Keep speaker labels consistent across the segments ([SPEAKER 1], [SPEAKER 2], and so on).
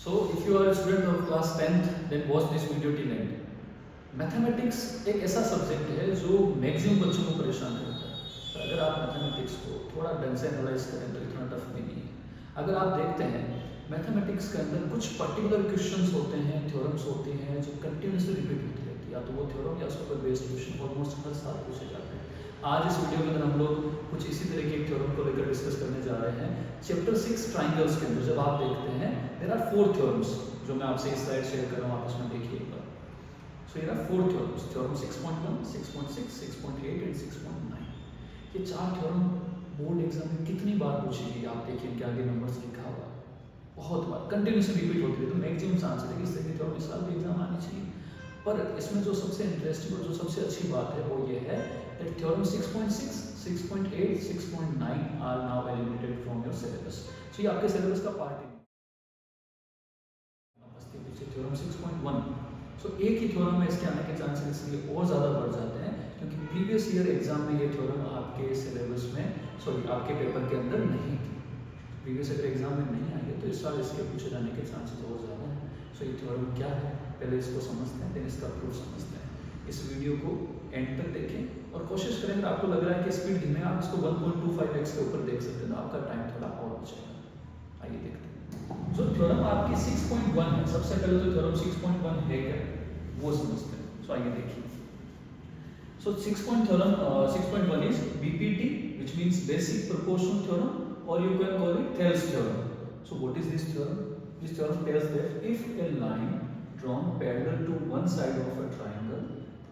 [SPEAKER 1] So if you are a student of class 10th, then watch this video till end. Mathematics एक ऐसा subject है जो maximum बच्चों को परेशान करता है। तो अगर आप मैथमेटिक्स को थोड़ा ढंग से एनालाइज करें तो इतना टफ भी नहीं है। अगर आप देखते हैं मैथमेटिक्स के अंदर कुछ पर्टिकुलर क्वेश्चंस होते हैं, थ्योरम्स होते हैं जो कंटिन्यूसली रिपीट होती रहती है, या तो वो थ्योरम या उसके ऊपर बेस्ड क्वेश्चन ऑलमोस्ट हर साल पूछे जाते हैं। आज इस वीडियो के अंदर हम लोग कुछ इसी तरह के एक थ्योरम को लेकर डिस्कस करने जा रहे हैं। चैप्टर 6 ट्राइंगल्स के अंदर जब आप देखते हैं देयर आर 4 थ्योरम्स जो मैं आपसे इस स्लाइड शेयर कर रहा हूँ, आप इसमें देखिए एक बार। So here are 4 theorems, theorem 6.1, 6.6, 6.8 and 6.9। ये 4 थ्योरम बोर्ड एग्जाम में कितनी बार पूछेगी, आप देखिए इनके आगे नंबर्स लिखा हुआ है, बहुत बार कंटिन्यूसली रिपीट होती है। तो मैक्सिमम चांस है कि इस तरह की थ्योरम इस साल भी एग्जाम आनी चाहिए। पर इसमें जो सबसे इंटरेस्टिंग और जो सबसे अच्छी बात है वो ये है that theorem 6.6, 6.8, 6.9 are now eliminated from your syllabus। So ये आपके सिलेबस का पार्ट है। थ्योरम 6.1, सो एक ही थ्योरम में इसके आने के चांसेस इसलिए और ज़्यादा बढ़ जाते हैं क्योंकि प्रीवियस ईयर एग्जाम में ये थ्योरम आपके सिलेबस में, सॉरी आपके पेपर के अंदर नहीं थी। प्रीवियस ईयर एग्जाम में नहीं आई है तो इस साल इसके पूछे जाने के चांसेस और ज़्यादा हैं। सो ये थ्योरम क्या है पहले इसको समझते हैं, देन इसका प्रूफ समझते हैं। इस वीडियो को एंड तक देखें और कोशिश करें, अगर आपको लग रहा है कि स्पीड धीमे, आप इसको 1.25x के ऊपर देख सकते हैं तो आपका टाइम थोड़ा और बचेगा। आइए देखते हैं। जो थ्योरम आपकी 6.1 है, सबसे पहले तो थ्योरम 6.1 है क्या वो समझते हैं। सो आइए देखिए। सो 6.1 is BPT, which means basic proportional theorem, or you can call it Thales theorem. So what is this theorem? This theorem tells that if a line drawn parallel to one side of a triangle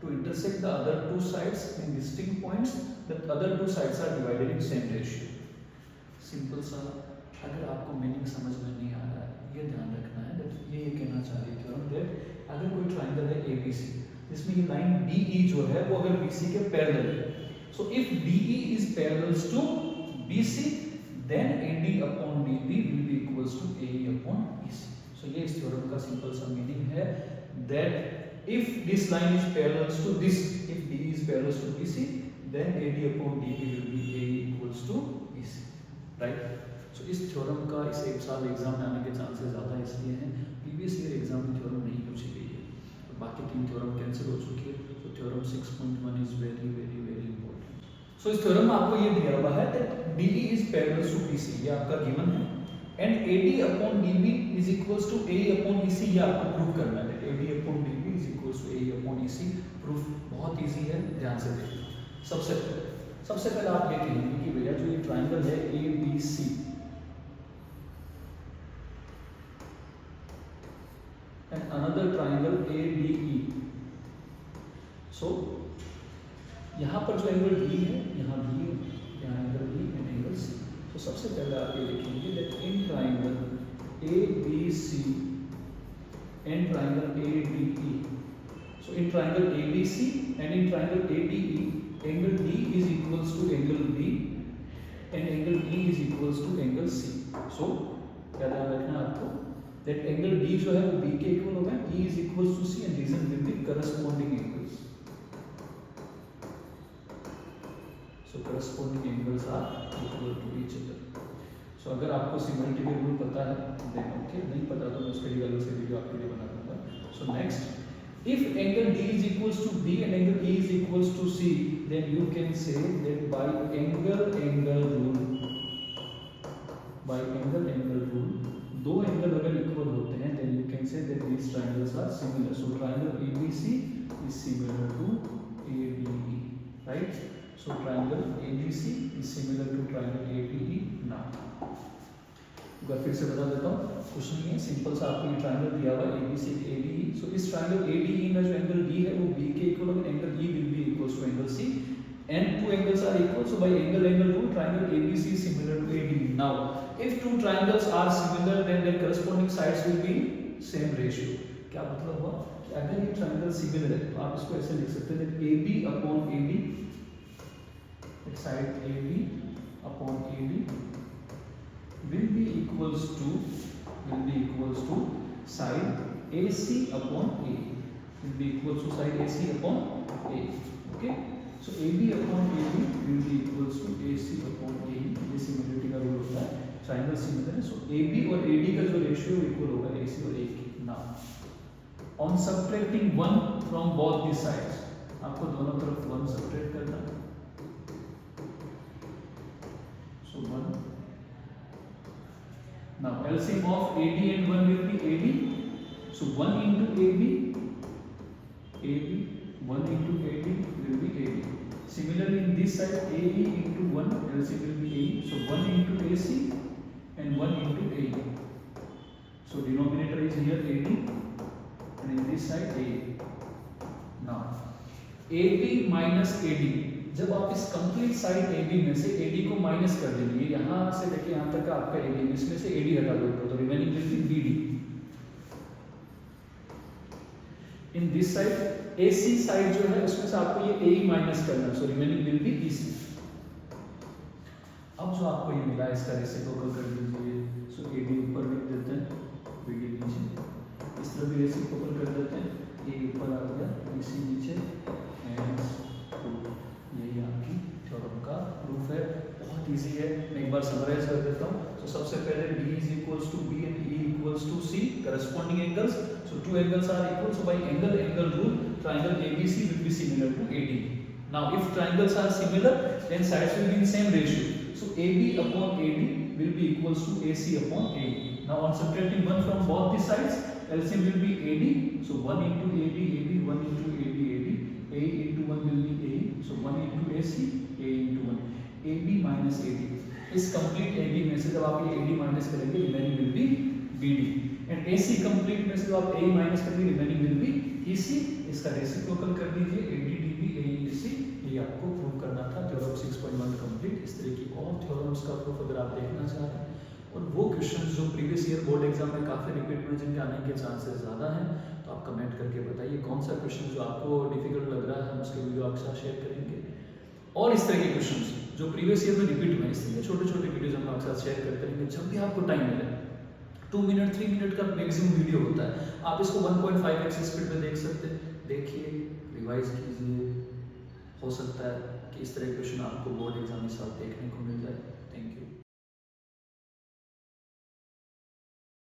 [SPEAKER 1] to intersect the other two sides in distinct points, the other two sides are divided in same ratio. Simple सा। अगर आपको meaning समझ में नहीं आ रहा है, ये ध्यान रखना है that ये कहना चाह रही थ्योरम that अगर कोई ट्राइंगल है ABC जिसमें ये लाइन DE जो है वो अगर BC के पैरेलल है, so if DE is parallel to BC then AD upon DB will be equals to AE upon BC। so ये इस थ्योरम का सिंपल सा मीनिंग है that if this line is parallel to this, if DE is parallel to BC then AD upon DB will be AE equals to BC, right? So इस theorem का इस एक साल एग्जाम में आने के चांसेस ज़्यादा इसलिए हैं, प्रीवियस ईयर एग्जाम में थ्योरम नहीं पूछी गई है, तो बाकी 3 थ्योरम कैंसिल हो चुकी है। तो theorem 6.1 is very very very important. So इस थ्योरम में आपको ये दिया हुआ है that DE is parallel to BC, ये आपका गिवन है, and AD upon DB is equals to AE upon EC, ये आपको प्रूव करना है। AD upon DB is equals to AE upon EC, proof बहुत इजी है, ध्यान से देखिए। सबसे पहले आप ये कहेंगे कि भैया जो ये ट्राइंगल है ABC and another triangle ADE, so यहाँ पर जो एंगल D है, यहाँ B है, यहाँ angle D and angle C। तो सबसे पहले आप ये लिखेंगे that in triangle ABC and triangle ADE, so in triangle ABC and in triangle ADE, angle D is equals to angle B and angle E is equals to angle C। so क्या ध्यान रखना है आपको that angle D जो है वो B के equal होगा, E is equals to C and reason will be corresponding angles। so corresponding angles are equal to each other। so अगर आपको सिमिलरिटी के रूल पता है then okay, नहीं पता तो मैं उसके लिए अलग से वीडियो आपके लिए बना दूंगा। so next, if angle D is equals to B and angle E is equals to C, then you can say that by angle rule, दो एंगल अगर इक्वल होते हैं then you can say that these triangles are similar। so triangle ABC is similar to ADE, right? so triangle ABC is similar to triangle ADE। now एक बार फिर से बता देता हूँ, कुछ नहीं है, सिंपल सा आपको ये ट्राइंगल दिया हुआ है ABC ADE। so इस ट्राइंगल ADE में जो एंगल D है वो B के इक्वल होगा, angle E will be equals to angle C and two angles are equal, so by angle rule triangle ABC is similar to ADE। now if two triangles are similar then their corresponding sides will be same ratio। क्या मतलब हुआ कि अगर ये triangle similar है तो आप इसको ऐसे लिख सकते हैं that AB upon AD, side AB upon AD will be equals to side AC upon A, will be equals to side AC upon A। okay, so AB upon AD will be equals to AC upon AE, ये similarity का rule होता है। Triangle similar है, सो A B और A D का जो ratio equal होगा ए सी और ए की। Now on subtracting 1 from both the sides, आपको दोनों तरफ 1 सबट्रैक्ट करना है, सो 1। Now LCM of AD and 1 will be AD, so 1 into AB, 1 into AD will be AD. Similarly in this side AE into 1 LCM will be AE, so 1 into AC and 1 into AE, so denominator is here AD and in this side AE. Now AB minus AD, जब आप इस complete side AB में से AD को minus कर देंगे, यहां से लेके यहां तक का आपका AD, इसमें से AD हटा दो तो remaining will be BD। In this side AC side जो है उसमें से आपको ये AE माइनस करना है, so remaining will be EC। अब जो आपको ये मिला इसका रेसिप्रोकल कर दीजिए, सो AD ऊपर लिख देते हैं, BD नीचे, इस तरह भी रेसिप्रोकल कर देते हैं, A ऊपर आ गया EC नीचे, यही आपकी थ्योरम का प्रूफ है। बहुत इजी है, मैं एक बार समराइज कर देता हूँ। तो सबसे पहले D is equals to B and E equals to C, corresponding angles, so two angles are equal, so by angle rule triangle ABC will be similar to AD। now if triangles are similar then sides will be in same ratio, so AB upon AD will be equals to AC upon AD। now on subtracting 1 from both the sides LCM will be AD, so 1 into AD, 1 into AD, A into 1 will be A, so 1 into AC, A into 1, AB minus AD। इस complete AB में से जब आप ये AD minus करेंगे remaining will be BD, and AC complete में से जब आप AE माइनस करेंगे रिमेनिंग विल बी EC। इसका रेसिप्रोकल कर दीजिए, AD DB AE EC, ये आपको प्रूव करना था थ्योरम 6.1 कंप्लीट। इस तरह की और थ्योरम्स का प्रूफ अगर आप देखना चाह रहे हैं और वो क्वेश्चंस जो प्रीवियस ईयर बोर्ड एग्जाम में काफ़ी रिपीट में जिनके आने के चांसेस ज़्यादा हैं, तो आप कमेंट करके बताइए कौन सा क्वेश्चन जो आपको डिफिकल्ट लग रहा है, हम उसके वीडियो आपके साथ शेयर करेंगे। और इस तरह के क्वेश्चंस जो प्रीवियस ईयर में रिपीट हुए, इस तरह के छोटे छोटे वीडियोज हम आपके साथ शेयर करते रहेंगे जब भी आपको टाइम मिले। 2 मिनट 3 मिनट का मैक्सिमम वीडियो होता है, आप इसको 1.5x स्पीड में देख सकते हैं। देखिए, रिवाइज कीजिए, हो सकता है कि इस तरह के क्वेश्चन आपको बोर्ड एग्जाम के साथ देखने को मिल जाए। Thank you.